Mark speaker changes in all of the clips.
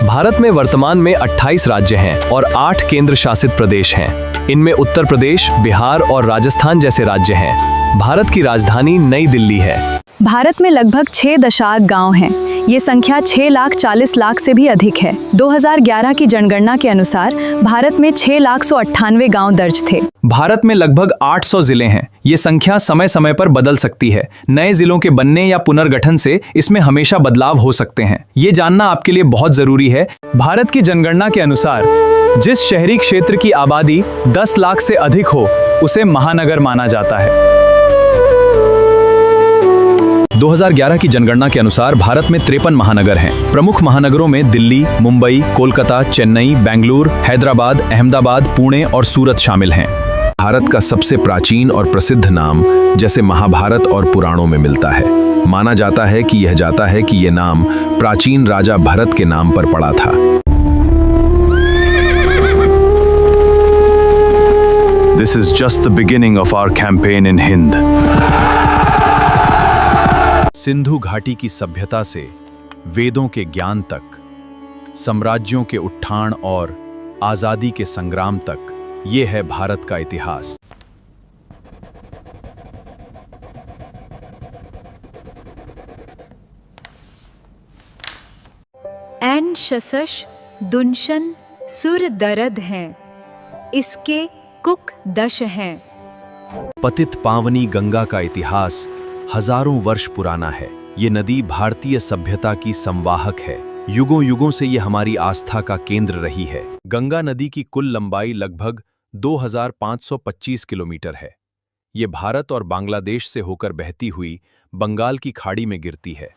Speaker 1: भारत में वर्तमान में 28 राज्य हैं और 8 केंद्र शासित प्रदेश हैं। इनमें उत्तर प्रदेश, बिहार और राजस्थान जैसे राज्य हैं। भारत की राजधानी नई दिल्ली है।
Speaker 2: भारत में लगभग 6 गांव हैं। ये संख्या 6,40,00,000 से भी अधिक है। 2011 की जनगणना के अनुसार भारत में 6,98,000 गांव दर्ज थे।
Speaker 3: भारत में लगभग 800 जिले हैं। ये संख्या समय समय पर बदल सकती है। नए जिलों के बनने या पुनर्गठन से इसमें हमेशा बदलाव हो सकते हैं। ये जानना आपके लिए बहुत जरूरी है। भारत की जनगणना के अनुसार जिस शहरी क्षेत्र की आबादी 10 लाख से अधिक हो उसे महानगर माना जाता है। 2011 की जनगणना के अनुसार भारत में 53 महानगर हैं। प्रमुख महानगरों में दिल्ली, मुंबई, कोलकाता, चेन्नई, बेंगलुरु, हैदराबाद, अहमदाबाद, पुणे और सूरत शामिल हैं।
Speaker 4: भारत का सबसे प्राचीन और प्रसिद्ध नाम जैसे महाभारत और पुराणों में मिलता है। माना जाता है कि यह नाम प्राचीन राजा भरत के नाम पर पड़ा था।
Speaker 5: This is just the beginning of our campaign in Hind.
Speaker 4: Sindhu घाटी की सभ्यता से वेदों के ज्ञान तक, साम्राज्यों के उत्थान और आजादी के संग्राम तक, ये है भारत का इतिहास।
Speaker 6: एन शशश दुनशन सुर दरद हैं, इसके कुक दश हैं।
Speaker 4: पतित पावनी गंगा का इतिहास हजारों वर्ष पुराना है। ये नदी भारतीय सभ्यता की संवाहक है। युगों युगों से ये हमारी आस्था का केंद्र रही है। गंगा नदी की कुल लंबाई लगभग 2525 किलोमीटर है। ये भारत और बांग्लादेश से होकर बहती हुई बंगाल की खाड़ी में गिरती है।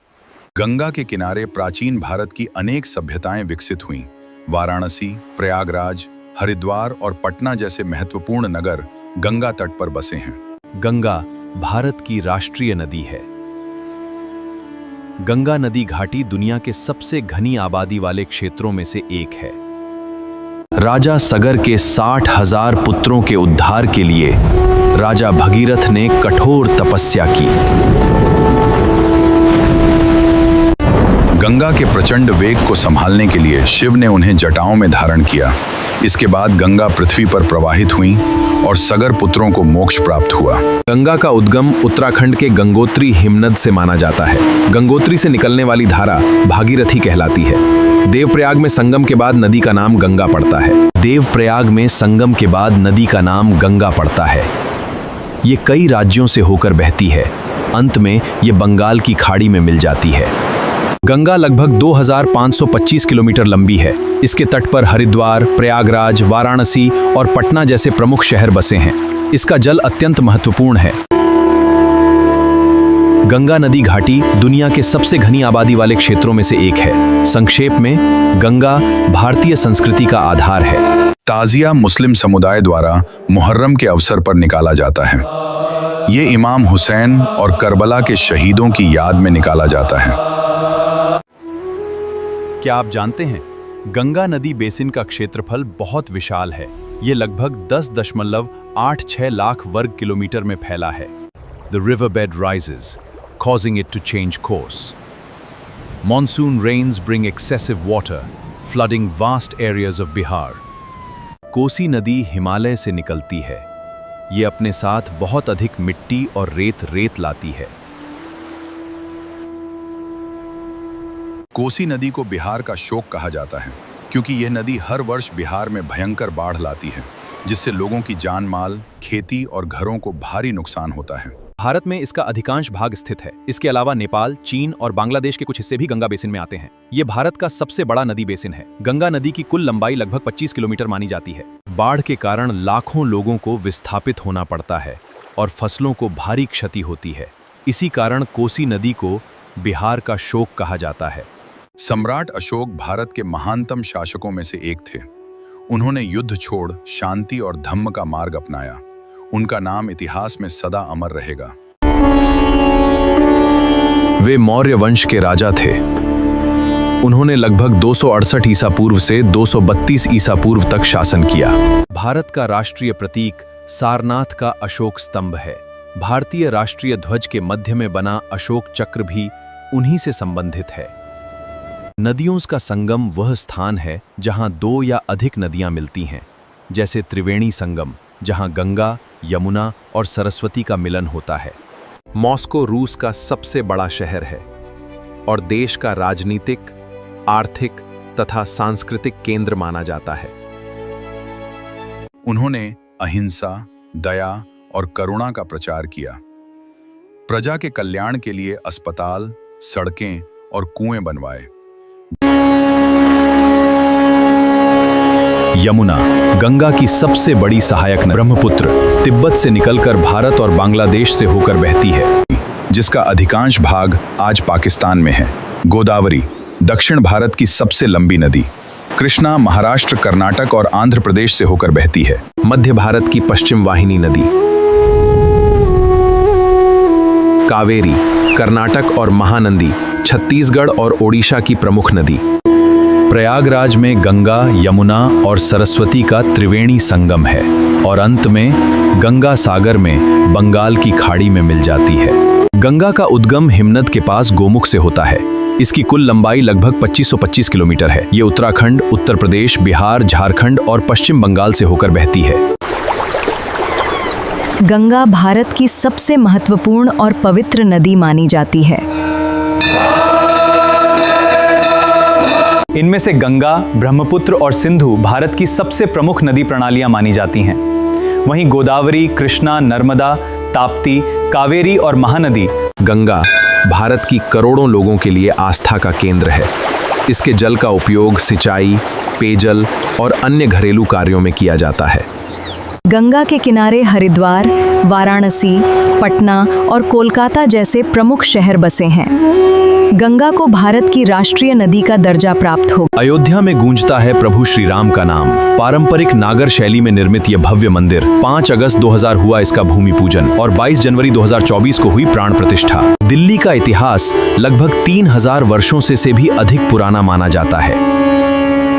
Speaker 7: गंगा के किनारे प्राचीन भारत की अनेक सभ्यताएं विकसित हुईं। वाराणसी, प्रयागराज, हरिद्वार और पटना जैसे महत्वपूर्ण नगर गंगा तट पर बसे हैं।
Speaker 4: गंगा भारत की राष्ट्रीय नदी है। गंगा नदी घाटी दुनिया के सबसे घनी आबादी वाले क्षेत्रों में से एक है। राजा सगर के 60,000 पुत्रों के उद्धार के लिए राजा भगीरथ ने कठोर तपस्या की।
Speaker 7: गंगा के प्रचंड वेग को संभालने के लिए शिव ने उन्हें जटाओं में धारण किया। इसके बाद गंगा पृथ्वी पर प्रवाहित हुई और सगर पुत्रों को मोक्ष प्राप्त हुआ।
Speaker 4: गंगा का उद्गम उत्तराखंड के गंगोत्री हिमनद से माना जाता है। गंगोत्री से निकलने वाली धारा भागीरथी कहलाती है। देवप्रयाग में संगम के बाद नदी का नाम गंगा पड़ता है। देवप्रयाग में संगम के बाद नदी का नाम गंगा पड़ता है। ये कई राज्यों से होकर बहती है। अंत में ये बंगाल की खाड़ी में मिल जाती है। गंगा लगभग 2525 किलोमीटर लंबी है। इसके तट पर हरिद्वार, प्रयागराज, वाराणसी और पटना जैसे प्रमुख शहर बसे हैं। इसका जल अत्यंत महत्वपूर्ण है। गंगा नदी घाटी दुनिया के सबसे घनी आबादी वाले क्षेत्रों में से एक है। संक्षेप में, गंगा भारतीय संस्कृति का आधार है।
Speaker 7: ताजिया मुस्लिम समुदाय द्वारा मुहर्रम के अवसर पर निकाला जाता है। ये इमाम हुसैन और करबला के शहीदों की याद में निकाला जाता है।
Speaker 4: क्या आप जानते हैं, गंगा नदी बेसिन का क्षेत्रफल बहुत विशाल है। ये लगभग 10.86 लाख वर्ग किलोमीटर में फैला है। The river bed rises, causing it to change course. Monsoon rains bring excessive water, flooding vast areas of Bihar. Kosi नदी हिमालय से निकलती है। ये अपने साथ बहुत अधिक मिट्टी और रेत लाती है।
Speaker 7: कोसी नदी को बिहार का शोक कहा जाता है, क्योंकि यह नदी हर वर्ष बिहार में भयंकर बाढ़ लाती है, जिससे लोगों की जान माल, खेती और घरों को भारी नुकसान होता है।
Speaker 3: भारत में इसका अधिकांश भाग स्थित है। इसके अलावा नेपाल, चीन और बांग्लादेश के कुछ हिस्से भी गंगा बेसिन में आते हैं। ये भारत का सबसे बड़ा नदी बेसिन है। गंगा नदी की कुल लंबाई लगभग 25 किलोमीटर मानी जाती है।
Speaker 4: बाढ़ के कारण लाखों लोगों को विस्थापित होना पड़ता है और फसलों को भारी क्षति होती है। इसी कारण कोसी नदी को बिहार का शोक कहा जाता है।
Speaker 7: सम्राट अशोक भारत के महानतम शासकों में से एक थे। उन्होंने युद्ध छोड़ शांति और धम्म का मार्ग अपनाया। उनका नाम इतिहास में सदा अमर रहेगा।
Speaker 4: वे मौर्य वंश के राजा थे। उन्होंने लगभग 268 ईसा पूर्व से 232 ईसा पूर्व तक शासन किया। भारत का राष्ट्रीय प्रतीक सारनाथ का अशोक स्तंभ है। भारतीय राष्ट्रीय ध्वज के मध्य में बना अशोक चक्र भी उन्हीं से संबंधित है। नदियों का संगम वह स्थान है जहां दो या अधिक नदियां मिलती हैं, जैसे त्रिवेणी संगम, जहां गंगा, यमुना और सरस्वती का मिलन होता है। मॉस्को रूस का सबसे बड़ा शहर है और देश का राजनीतिक, आर्थिक तथा सांस्कृतिक केंद्र माना जाता है।
Speaker 7: उन्होंने अहिंसा, दया और करुणा का प्रचार किया। प्रजा के कल्याण के लिए अस्पताल, सड़कें और कुएं बनवाए।
Speaker 4: यमुना, गंगा की सबसे बड़ी सहायक नदी, ब्रह्मपुत्र तिब्बत से निकलकर भारत और बांग्लादेश से होकर बहती है,
Speaker 7: जिसका अधिकांश भाग आज पाकिस्तान में है। गोदावरी, दक्षिण भारत की सबसे लंबी नदी। कृष्णा, महाराष्ट्र, कर्नाटक और आंध्र प्रदेश से होकर बहती है।
Speaker 4: मध्य भारत की पश्चिम वाहिनी नदी। कावेरी, कर्नाटक और महानंदी, छत्तीसगढ़ और ओडिशा की प्रमुख नदी। प्रयागराज में गंगा, यमुना और सरस्वती का त्रिवेणी संगम है और अंत में गंगा सागर में बंगाल की खाड़ी में मिल जाती है। गंगा का उद्गम हिमनद के पास गोमुख से होता है। इसकी कुल लंबाई लगभग 2525 किलोमीटर है। ये उत्तराखंड, उत्तर प्रदेश, बिहार, झारखंड और पश्चिम बंगाल से होकर बहती है।
Speaker 2: गंगा भारत की सबसे महत्वपूर्ण और पवित्र नदी मानी जाती है।
Speaker 3: इनमें से गंगा, ब्रह्मपुत्र और सिंधु भारत की सबसे प्रमुख नदी प्रणालियां मानी जाती हैं। वहीं गोदावरी, कृष्णा, नर्मदा, ताप्ती, कावेरी और महानदी।
Speaker 4: गंगा भारत की करोड़ों लोगों के लिए आस्था का केंद्र है। इसके जल का उपयोग सिंचाई, पेयजल और अन्य घरेलू कार्यों में किया जाता है।
Speaker 2: गंगा के किनारे हरिद्वार, वाराणसी, पटना और कोलकाता जैसे प्रमुख शहर बसे हैं। गंगा को भारत की राष्ट्रीय नदी का दर्जा प्राप्त हो।
Speaker 4: अयोध्या में गूंजता है प्रभु श्री राम का नाम। पारंपरिक नागर शैली में निर्मित यह भव्य मंदिर 5 अगस्त 2000 हुआ इसका भूमि पूजन और 22 जनवरी 2024 को हुई प्राण प्रतिष्ठा। दिल्ली का इतिहास लगभग 3000 वर्षों से भी अधिक पुराना माना जाता है।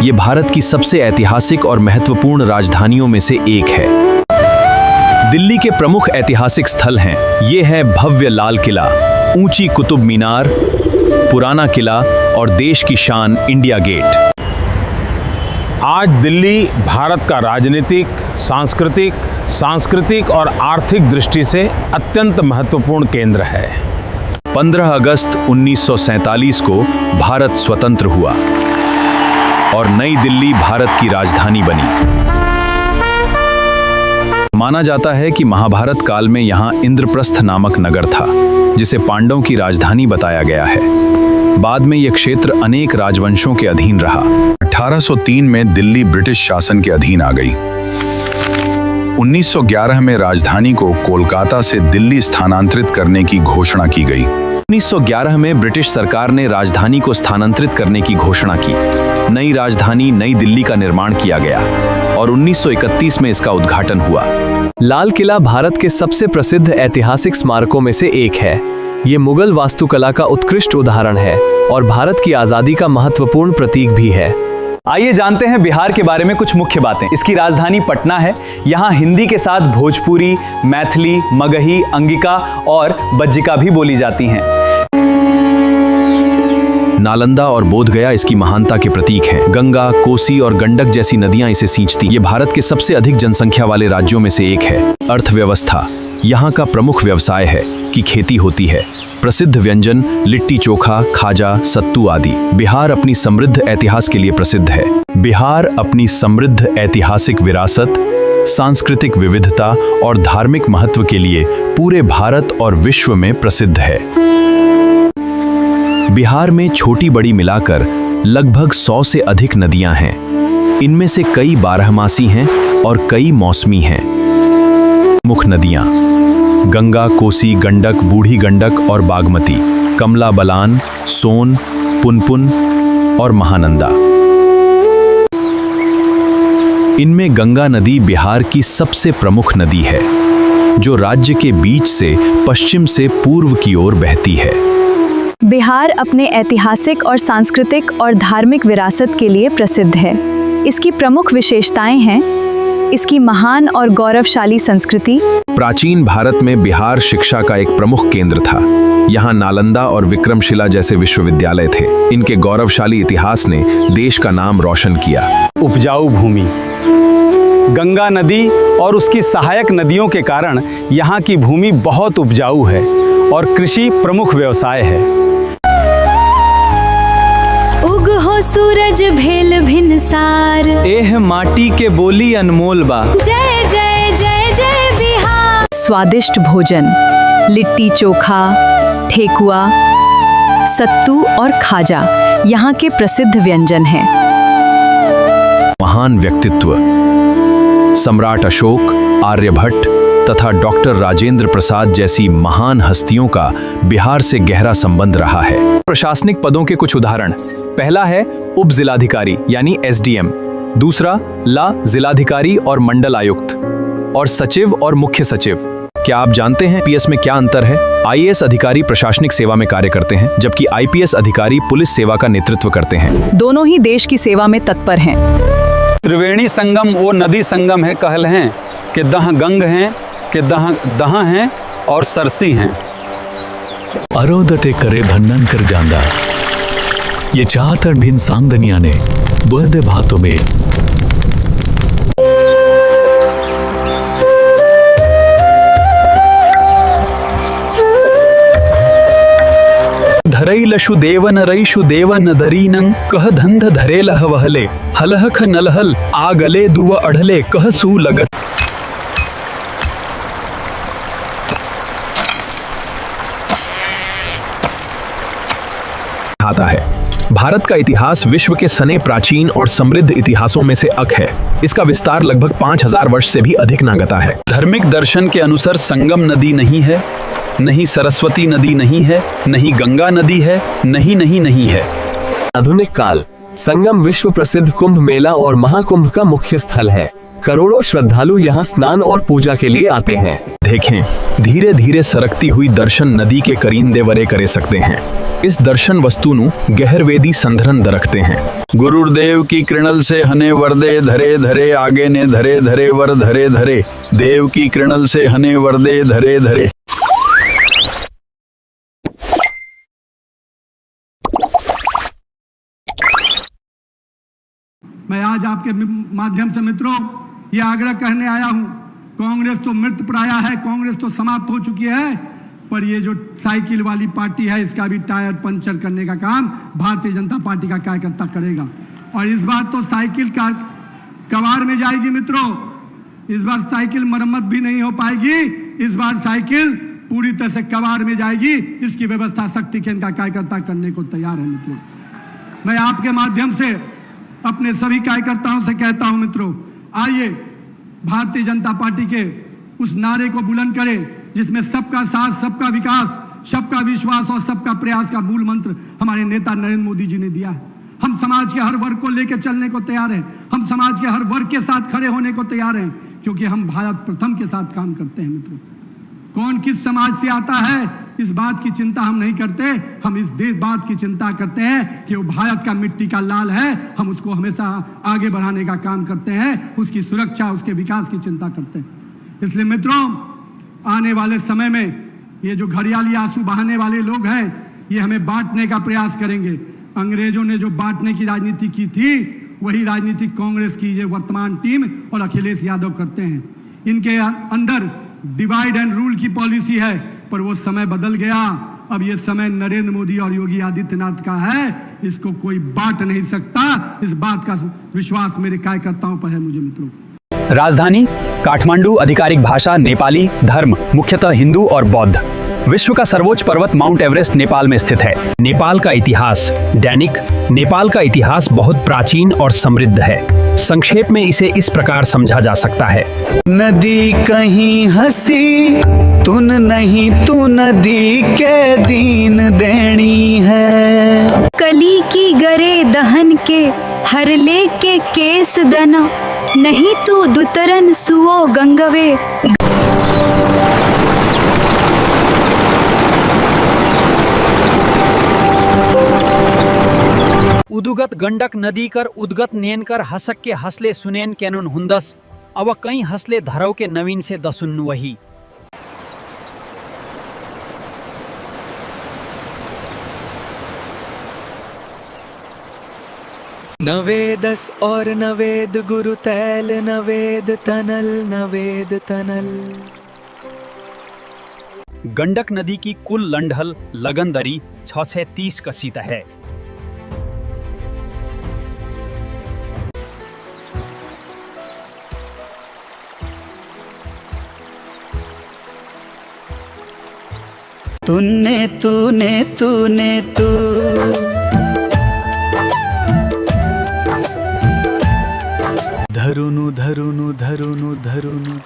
Speaker 4: ये भारत की सबसे ऐतिहासिक और महत्वपूर्ण राजधानियों में से एक है। दिल्ली के प्रमुख ऐतिहासिक स्थल हैं। ये है भव्य लाल किला, ऊंची कुतुब मीनार, पुराना किला और देश की शान इंडिया गेट।
Speaker 8: आज दिल्ली भारत का राजनीतिक, सांस्कृतिक और आर्थिक दृष्टि से अत्यंत महत्वपूर्ण केंद्र है।
Speaker 4: 15 अगस्त 1947 को भारत स्वतंत्र हुआ और नई दिल्ली भारत की राजधानी बनी। माना जाता है कि महाभारत काल में यहाँ इंद्रप्रस्थ नामक नगर था, जिसे पांडवों की राजधानी बताया गया है। बाद में यह क्षेत्र अनेक राजवंशों के अधीन रहा।
Speaker 7: 1803 में दिल्ली ब्रिटिश शासन के अधीन आ गई। 1911 में राजधानी को कोलकाता से दिल्ली स्थानांतरित करने की घोषणा की गई।
Speaker 4: 1911 में ब्रिटिश सरकार ने राजधानी को स्थानांतरित करने की घोषणा की। नई राजधानी नई दिल्ली का निर्माण किया गया और 1931 में इसका उद्घाटन हुआ।
Speaker 1: लाल किला भारत के सबसे प्रसिद्ध ऐतिहासिक स्मारकों में से एक है। ये मुगल वास्तुकला का उत्कृष्ट उदाहरण है और भारत की आज़ादी का महत्वपूर्ण प्रतीक भी है।
Speaker 3: आइए जानते हैं बिहार के बारे में कुछ मुख्य बातें। इसकी राजधानी पटना है। यहाँ हिंदी के साथ भोजपुरी, मैथिली, मगही, अंगिका और बज्जिका भी बोली जाती हैं।
Speaker 4: नालंदा और बोधगया इसकी महानता के प्रतीक हैं। गंगा, कोसी और गंडक जैसी नदियां इसे सींचती। ये भारत के सबसे अधिक जनसंख्या वाले राज्यों में से एक है। अर्थव्यवस्था, यहाँ का प्रमुख व्यवसाय है कि खेती होती है। प्रसिद्ध व्यंजन लिट्टी चोखा, खाजा, सत्तू आदि। बिहार अपनी समृद्ध इतिहास के लिए प्रसिद्ध है। बिहार अपनी समृद्ध ऐतिहासिक विरासत, सांस्कृतिक विविधता और धार्मिक महत्व के लिए पूरे भारत और विश्व में प्रसिद्ध है। बिहार में छोटी बड़ी मिलाकर लगभग 100 से अधिक नदियां हैं। इनमें से कई बारहमासी हैं और कई मौसमी हैं। मुख्य नदियां गंगा, कोसी, गंडक, बूढ़ी गंडक और बागमती, कमला बलान, सोन, पुनपुन और महानंदा। इनमें गंगा नदी बिहार की सबसे प्रमुख नदी है, जो राज्य के बीच से पश्चिम से पूर्व की ओर बहती है।
Speaker 2: बिहार अपने ऐतिहासिक और सांस्कृतिक और धार्मिक विरासत के लिए प्रसिद्ध है। इसकी प्रमुख विशेषताएं हैं इसकी महान और गौरवशाली संस्कृति।
Speaker 4: प्राचीन भारत में बिहार शिक्षा का एक प्रमुख केंद्र था। यहाँ नालंदा और विक्रमशिला जैसे विश्वविद्यालय थे। इनके गौरवशाली इतिहास ने देश का नाम रोशन किया।
Speaker 8: उपजाऊ भूमि, गंगा नदी और उसकी सहायक नदियों के कारण यहाँ की भूमि बहुत उपजाऊ है और कृषि प्रमुख व्यवसाय है।
Speaker 6: उग हो सूरज भेल भिनसार,
Speaker 3: एह माटी के बोली अनमोल बा।
Speaker 6: जय जय जय जय बिहार।
Speaker 2: स्वादिष्ट भोजन, लिट्टी चोखा, ठेकुआ, सत्तू और खाजा यहाँ के प्रसिद्ध व्यंजन हैं।
Speaker 4: महान व्यक्तित्व सम्राट अशोक, आर्यभट्ट तथा डॉक्टर राजेंद्र प्रसाद जैसी महान हस्तियों का बिहार से गहरा संबंध रहा है।
Speaker 3: प्रशासनिक पदों के कुछ उदाहरण। पहला है उप जिलाधिकारी यानी एसडीएम, दूसरा ला जिलाधिकारी और मंडल आयुक्त, और सचिव और मुख्य सचिव।
Speaker 4: क्या आप जानते हैं पीएस में क्या अंतर है? आईएएस अधिकारी प्रशासनिक सेवा में कार्य करते हैं, जबकि आईपीएस अधिकारी पुलिस सेवा का नेतृत्व करते हैं।
Speaker 2: दोनों ही देश की सेवा में तत्पर हैं।
Speaker 8: त्रिवेणी संगम वो नदी संगम है कहल हैं कि दह गंग हैं कि दह हैं और सरसी हैं।
Speaker 9: अरोदते करे भन्नन कर जांदा, ये चाहतर भिन सांगदनिया ने बुहदे भातों में।
Speaker 3: धरई लशु देवन रईशु देवन दरीनं कह धंध धरे लह वहले हलहख नलहल आगले दुव अढ़ले कह सू लगत।
Speaker 4: आता है। भारत का इतिहास विश्व के सने प्राचीन और समृद्ध इतिहासों में से एक है। इसका विस्तार लगभग 5000 वर्ष से भी अधिक नागता है।
Speaker 8: धार्मिक दर्शन के अनुसार संगम नदी नहीं है, नहीं सरस्वती नदी नहीं है, नहीं गंगा नदी है, नहीं है।
Speaker 1: आधुनिक काल संगम विश्व प्रसिद्ध कुंभ मेला और महाकुंभ का मुख्य स्थल है। करोड़ों श्रद्धालु यहाँ स्नान और पूजा के लिए आते हैं।
Speaker 4: देखें, धीरे धीरे सरकती हुई दर्शन नदी के करींदे वरे करे सकते हैं। इस दर्शन वस्तु नु गहरवेदी संधरन दरखते हैं।
Speaker 8: गुरुदेव की कृणल से हने वरदे धरे धरे आगे ने धरे धरे वर धरे धरे, देव की कृणल से हने वरदे धरे धरे।
Speaker 10: मैं आज आपके माध्यम से मित्रों ये आग्रह करने आया हूं, कांग्रेस तो मृत प्राया है, कांग्रेस तो समाप्त हो चुकी है, पर ये जो साइकिल वाली पार्टी है इसका भी टायर पंचर करने का काम भारतीय जनता पार्टी का कार्यकर्ता करेगा। और इस बार तो साइकिल का कबाड़ में जाएगी मित्रों, इस बार साइकिल मरम्मत भी नहीं हो पाएगी, इस बार साइकिल पूरी तरह से कबाड़ में जाएगी। इसकी व्यवस्था शक्ति केंद्र का कार्यकर्ता करने को तैयार है मित्रों। मैं आपके माध्यम से अपने सभी कार्यकर्ताओं से कहता हूं मित्रों, आइए भारतीय जनता पार्टी के उस नारे को बुलंद करें जिसमें सबका साथ, सबका विकास, सबका विश्वास और सबका प्रयास का मूल मंत्र हमारे नेता नरेंद्र मोदी जी ने दिया है। हम समाज के हर वर्ग को लेकर चलने को तैयार हैं, हम समाज के हर वर्ग के साथ खड़े होने को तैयार हैं, क्योंकि हम भारत प्रथम के साथ काम करते हैं मित्रों। कौन किस समाज से आता है इस बात की चिंता हम नहीं करते, हम इस देश बात की चिंता करते हैं कि वो भारत का मिट्टी का लाल है, हम उसको हमेशा आगे बढ़ाने का काम करते हैं, उसकी सुरक्षा, उसके विकास की चिंता करते हैं। इसलिए मित्रों, आने वाले समय में ये जो घड़ियाली आंसू बहाने वाले लोग हैं, ये हमें बांटने का प्रयास करेंगे। अंग्रेजों ने जो बांटने की राजनीति की थी, वही राजनीति कांग्रेस की ये वर्तमान टीम और अखिलेश यादव करते हैं। इनके अंदर डिवाइड एंड रूल की पॉलिसी है, पर वो समय बदल गया। अब ये समय नरेंद्र मोदी और योगी आदित्यनाथ का है, इसको कोई बांट नहीं सकता। इस बात का विश्वास मेरे कार्यकर्ताओं पर है मुझे मित्रों।
Speaker 11: राजधानी काठमांडू, आधिकारिक भाषा नेपाली, धर्म मुख्यतः हिंदू और बौद्ध। विश्व का सर्वोच्च पर्वत माउंट एवरेस्ट नेपाल में स्थित है।
Speaker 3: नेपाल का इतिहास दैनिक। नेपाल का इतिहास बहुत प्राचीन और समृद्ध है। संक्षेप में इसे इस प्रकार समझा जा सकता है।
Speaker 12: नदी कहीं हंसी तुन नहीं, तू नदी के दीन देनी है।
Speaker 6: कली की गरे दहन के हरले के केस दना, नहीं तू दुतरन सुओ गंगवे।
Speaker 13: उदुगत गंडक नदी कर उदगत नेन कर हसक के हसले सुनेन कैनुन हुंदस, अब कई हसले धरव के नवीन से दसुन वही।
Speaker 12: नवेदस और नवेद गुरु तैल नवेद तनल नवेद तनल।
Speaker 13: गंडक नदी की कुल लंढल लगनदरी 630 कसीत है।
Speaker 12: तूने तूने तूने तू धरुनु धरुनु धरुनु धरुनु।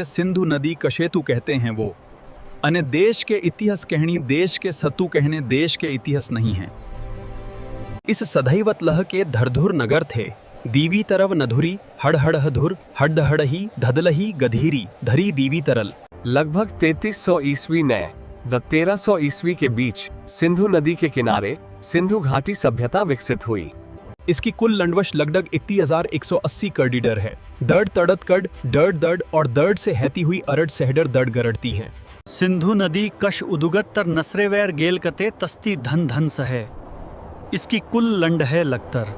Speaker 3: सिंधु नदी कशेतु कहते हैं वो अने देश के इतिहास कहनी देश के सतु कहने देश के इतिहास नहीं है। इस सदैवत लह के धरधुर नगर थे दीवी तरव नधुरी हड़हड़ धुर हड्डहड़ही धदलही गधीरी धरी दीवी तरल।
Speaker 1: लगभग 3300 ईस्वी ने 1300 ईस्वी के बीच सिंधु नदी के किनारे सिंधु घाटी सभ्यता विकसित हुई।
Speaker 3: इसकी कुल लंडवश लगभग 3180 किलोमीटर है। दर्द तड़त कड डर्ड दर्ड और दर्द से हैती हुई अरड सहडर दर्द गरड़ती है।
Speaker 13: सिंधु नदी कश उदुगत्तर नसरेवैर गेल कते तस्ती धन धन सहे। इसकी कुल लंड है लगतर।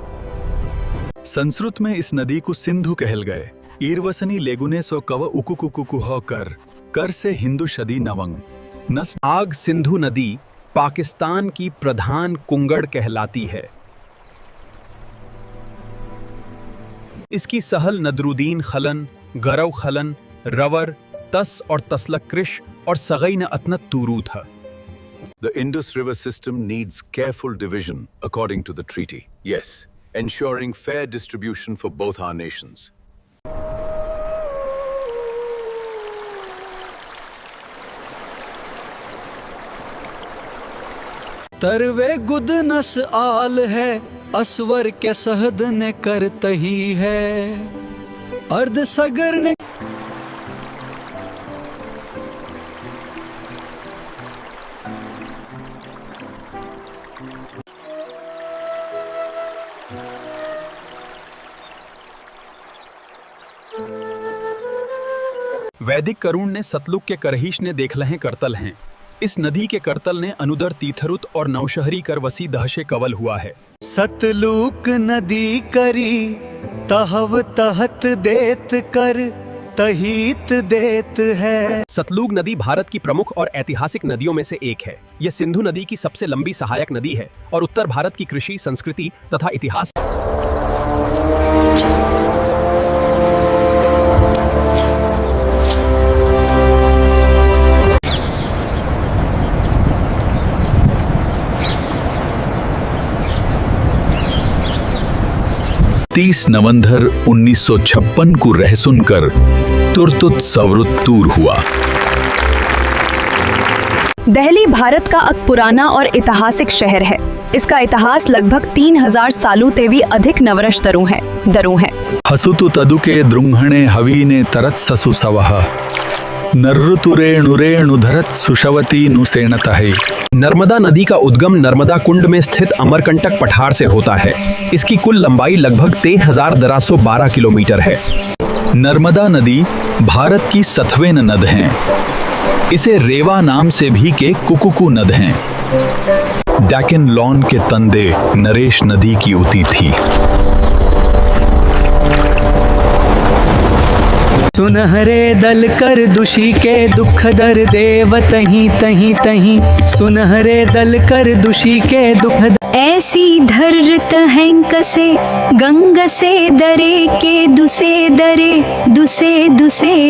Speaker 3: संस्कृत में इस नदी को सिंधु कहल गए। ईरवसनी लेगुने सो कव उकुकुकुकु हो कर से हिंदू शदी नवंग नस। आग सिंधु नदी पाकिस्तान की प्रधान कुंगड़ कहलाती है। इसकी सहल नदरुद्दीन खलन गरव खलन रवर तस और तसलक कृष और सगैन अतनत तूरू था।
Speaker 5: The Indus River system needs careful division according to the treaty. Yes, ensuring fair distribution for both our nations.
Speaker 12: तरवे गुद नस आल है असवर के सहद ने करत ही है अर्ध सगर ने।
Speaker 3: वैदिक करुण ने सतलुक के करहीश ने देख लहें करतल हैं। इस नदी के करतल ने अनुदर तीथरुत और नौशहरी कर वसी दहशे कवल हुआ है।
Speaker 12: सतलुक नदी करी तहव तहत देत कर तहीत देत है।
Speaker 3: सतलुज नदी भारत की प्रमुख और ऐतिहासिक नदियों में से एक है। यह सिंधु नदी की सबसे लंबी सहायक नदी है और उत्तर भारत की कृषि संस्कृति तथा इतिहास
Speaker 9: नवंबर 1956 को रह सुनकर तुर्तुत सवरुत दूर हुआ।
Speaker 2: दिल्ली भारत का एक पुराना और ऐतिहासिक शहर है। इसका इतिहास लगभग 3000 सालों से भी अधिक नवरश दरों है।
Speaker 9: हसुतु तदुके द्रुंहणे हवीने तरत ससु सवह नर्रुतुरेणुरेणु धरत सुशवती नुसेणतहे।
Speaker 3: नर्मदा नदी का उद्गम नर्मदा कुंड में स्थित अमरकंटक पठार से होता है। इसकी कुल लंबाई लगभग 13,212 किलोमीटर है।
Speaker 9: नर्मदा नदी भारत की 7वें नद है। इसे रेवा नाम से भी के कुकुकु नद हैं। डैकन लॉन के तंदे नरेश नदी की उती थी।
Speaker 12: सुनहरे दल कर दुषी के दुख दर देव तहीं तहीं तहीं। सुनहरे दल कर दुषी के दुख
Speaker 6: ऐसी धरत हैंक से गंग से दरे के दुसे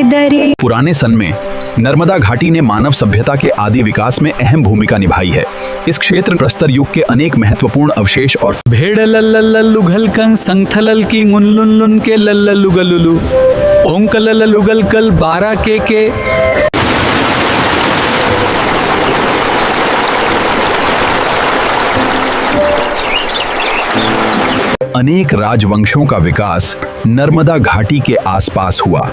Speaker 6: दरे।
Speaker 3: पुराने सन में नर्मदा घाटी ने मानव सभ्यता के आदि विकास में अहम भूमिका निभाई है। इस क्षेत्र प्रस्तर युग के अनेक महत्वपूर्ण अवशेष और
Speaker 12: भेड़ लुघल कंग संथलल की उन के लुगलुलु ओंक लुगल कल 12 के
Speaker 3: अनेक राजवंशों का विकास नर्मदा घाटी के आसपास हुआ।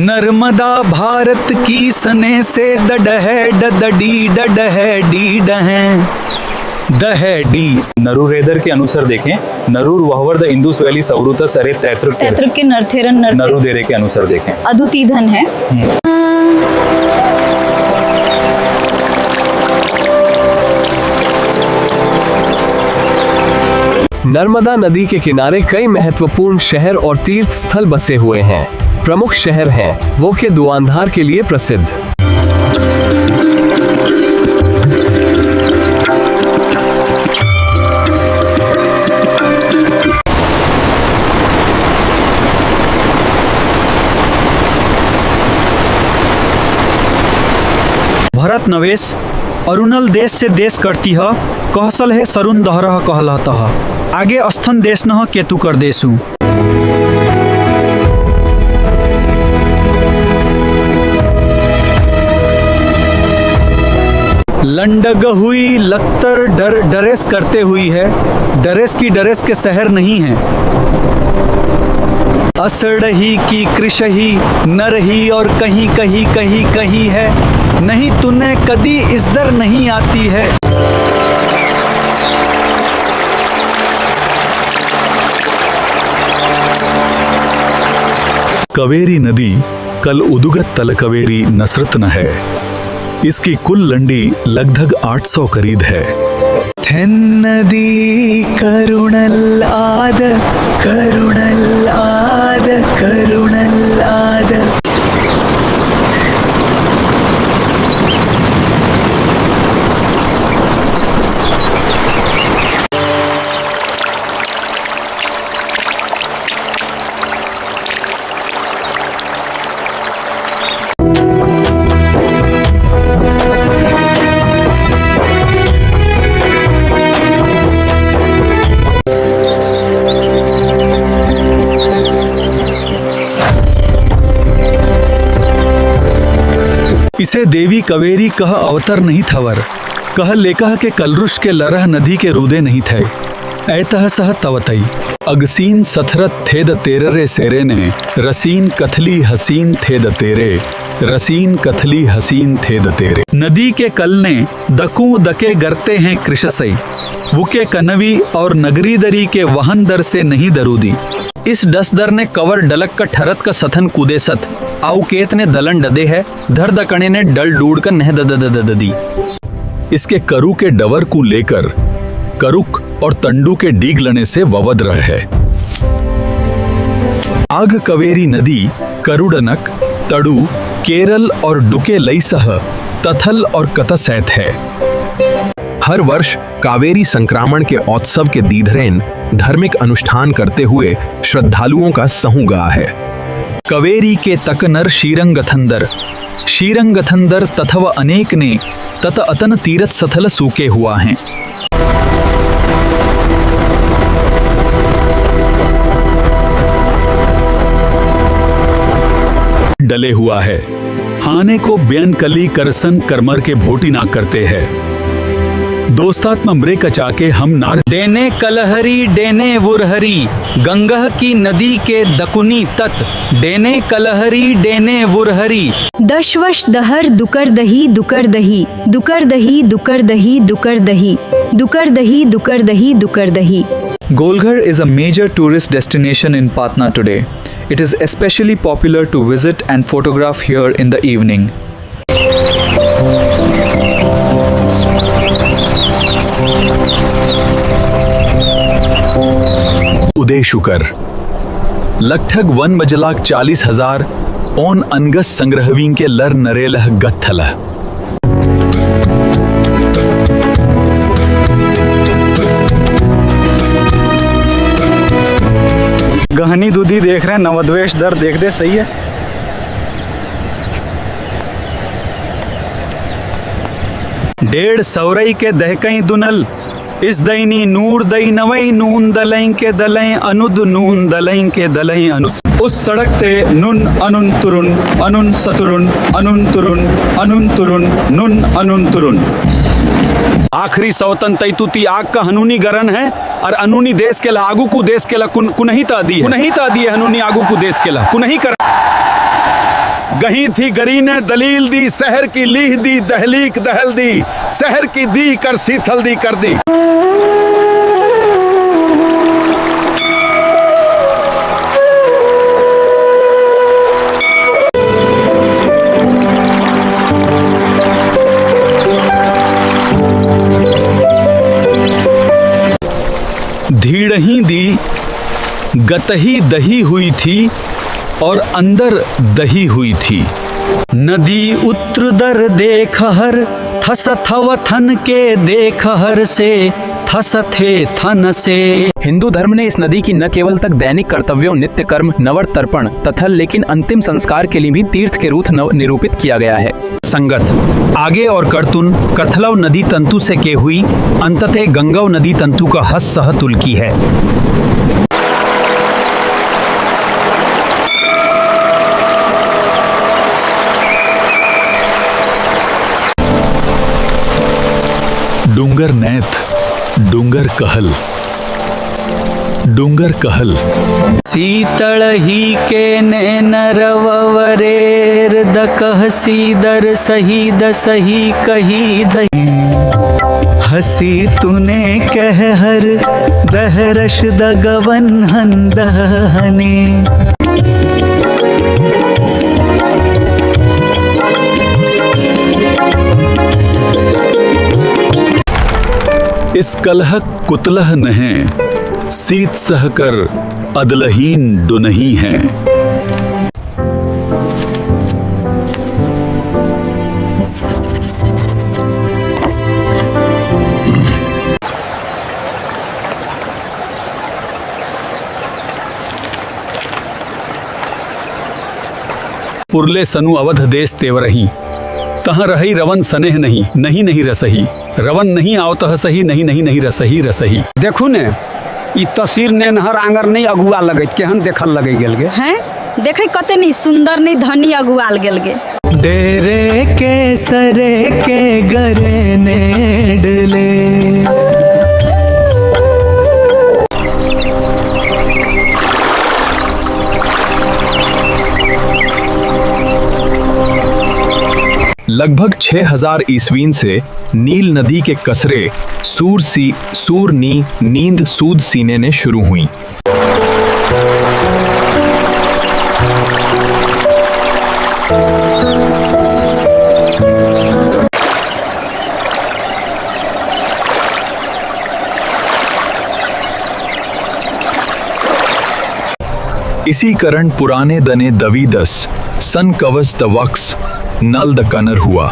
Speaker 12: नर्मदा भारत की सने से डडह डडी डडह डी डहें दह डी।
Speaker 9: नरुरेदर के अनुसार देखें, नरूर वहवर द इंदुस वैली सौरुतस अरे तैत्रक
Speaker 6: के नरथेरन
Speaker 9: नरुदेरे के अनुसार देखें।
Speaker 6: अदुति धन है।
Speaker 1: नर्मदा नदी के किनारे कई महत्वपूर्ण शहर और तीर्थ स्थल बसे हुए हैं। प्रमुख शहर हैं वो के दुआंधार के लिए प्रसिद्ध।
Speaker 12: भरत नवेश अरुणल देश से देश करती ह कहसल है सरुण दहरह कहलहतः आगे अस्थन देश न केतु कर देसु। लंडग हुई लख्तर डरेस करते हुई है, डरेस की डरेस के शहर नहीं है। असड़ही की कृषही नरही और कहीं कहीं कहीं कहीं है, नहीं तूने कदी इस दर नहीं आती है।
Speaker 9: कवेरी नदी कल उदुगत तल कवेरी नसरत न है। इसकी कुल लंडी लगभग 800 करीब है।
Speaker 12: थेन नदी करुणल आद करुणल आद करुणल आद।
Speaker 9: इसे देवी कवेरी कह अवतर नहीं थवर, कह लेकह के कलरुष के लरह नदी के रूदे नहीं थे। ऐतह सह तवतई अगसीन सथरत थे द तेरे सेरे ने, रसीन कथली हसीन थे द तेरे, रसीन कथली हसीन थे द तेरे।
Speaker 12: नदी के कल ने दकू दके गरते हैं कृषसई, वुके कनवी और नगरी दरी के वहन दर से नहीं दरूदी। इस डस दर ने कवर डलक का ठरत का सथन कूदे सत, आउकेत ने दलन डदे है, धर दकणे ने डल डूड कर नह ददी।
Speaker 9: इसके करु के डवर को लेकर करुक और तंडू के डीग लने से ववद रह है। आग कवेरी नदी करुडनक तड़ू केरल और डुके लई सह तथल और कतसैत है।
Speaker 4: हर वर्ष कावेरी संक्रामण के उत्सव के दीधरेन धार्मिक अनुष्ठान करते हुए श्रद्धालुओं का सहूगा है।
Speaker 12: कवेरी के तकनर शीरंगथंदर तथव अनेक ने तत अतन तीरथ सथल सूके हुआ हैं।
Speaker 9: डले हुआ है, हाने को ब्यन कली करसन करमर के भोटी ना करते हैं। दोस्तात्म मरे कचाके हम नार
Speaker 12: डेने कलहरी डेने वुरहरी, गंगह की नदी के दकुनी तट, डेने कलहरी डेने वुरहरी।
Speaker 6: दशवश दहर दुकर दही दुकर दही, दुकर दही दुकर दही दुकर दही, दुकर दही दुकर दही दुकर दही।
Speaker 12: Golghar is a major tourist destination in Patna today. It is especially popular to visit and photograph here in the evening.
Speaker 9: उदय शुकर लगठग 1 बजलाक 40,000 ओन अनगस संग्रहवीं के लर नरेलह गत्थल।
Speaker 8: गहनी दूधी देख रहे हैं, नवद्वेष दर देख दे, सही है।
Speaker 12: डेढ़ सौरई के दहकई दुनल, इस दैनी नूर दई नवई नून दलई के दलई अनुद नून दलई के दलई अनुद।
Speaker 8: उस सड़क ते नुन अनुन तुरुन अनुन सतुरुन अनुन तुरुन अनुन तुरुन नुन अनुन तुरुन। आखिरी सौतन तैतुती आग का हनूनी गरन है और अनूनी देश के ला आगू को देश के ला कुनही ता दी है, कुनही ता दी है हनूनी आगू को देश के ला कुनही कर। गही थी गरी ने दलील दी, शहर की लीह दी, दहलीक दहल दी, शहर की दी कर शीतल दी कर दी।
Speaker 12: धीड़ही दी गतही दही हुई थी और अंदर दही हुई थी। नदी उत्रदर देखहर थस थव थन के देखहर से थस थे थन से।
Speaker 11: हिंदू धर्म ने इस नदी की न केवल तक दैनिक कर्तव्यों, नित्य कर्म, नवर तर्पण तथा लेकिन अंतिम संस्कार के लिए भी तीर्थ के रूप निरूपित किया गया है।
Speaker 12: संगत आगे और कर्तुन कथलव नदी तंतु से के हुई, अंततः गंगव नदी तंतु का हस सह तुलकी है।
Speaker 9: डूंगर नैथ, डूंगर कहल, डूंगर कहल।
Speaker 12: शीतल ही के नैन रवरेर दकह सीदर सही दसही कही दही। हसी तूने कह हर दहरश दगवन हंदहने।
Speaker 9: इस कलह कुतलह नहें, सीत सहकर अदलहीन डुनही हैं।
Speaker 12: पुरले सनु अवध देश तेवरही, तहाँ रही रवन सनेह नहीं, नहीं नहीं रसही। रवन नहीं आवतः सही, नहीं नहीं नहीं रसही रसही।
Speaker 8: देखू ने ई तस्वीर ने नहर आंगर नहीं अगुआ लगत केहन देखल लगे गेल गे
Speaker 6: हैं देखे कते नहीं सुंदर नहीं धनी अगुआल गेल गे।
Speaker 12: डेरे के सरे के गरे ने डले।
Speaker 4: लगभग 6000 ईस्वीन से नील नदी के कसरे सूर नी नींद सूद सीने ने शुरू हुई। इसी कारण पुराने दने दवीदस सन कवच द वक्स नल द कनर हुआ।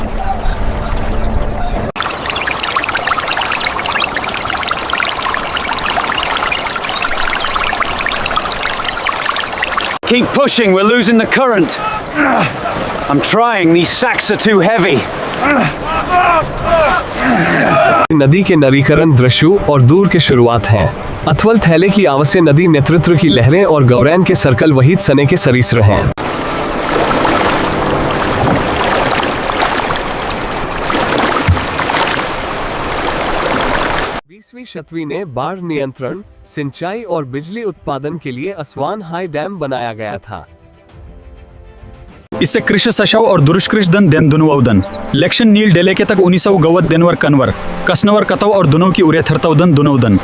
Speaker 8: Keep pushing, we're losing the current. I'm trying, these sacks are too heavy.
Speaker 1: नदी के नरीकरण दृश्यों और दूर के शुरुआत हैं। अथवल थैले की आवश्य नदी नेतृत्व की लहरें और गौरैन के सर्कल वहीद सने के सरीसर हैं। 20वीं शताब्दी ने बाढ़ नियंत्रण, सिंचाई और बिजली उत्पादन के लिए असवान हाई डैम बनाया गया था।
Speaker 12: इससे कृषि सशव और दुरुष्कृष दन देन दुनुवदन इलेक्शन नील डेले के तक 1900 गवत देनवर कनवर कसनवर कतव और दुनों की उरे थरतवदन दुनवदन।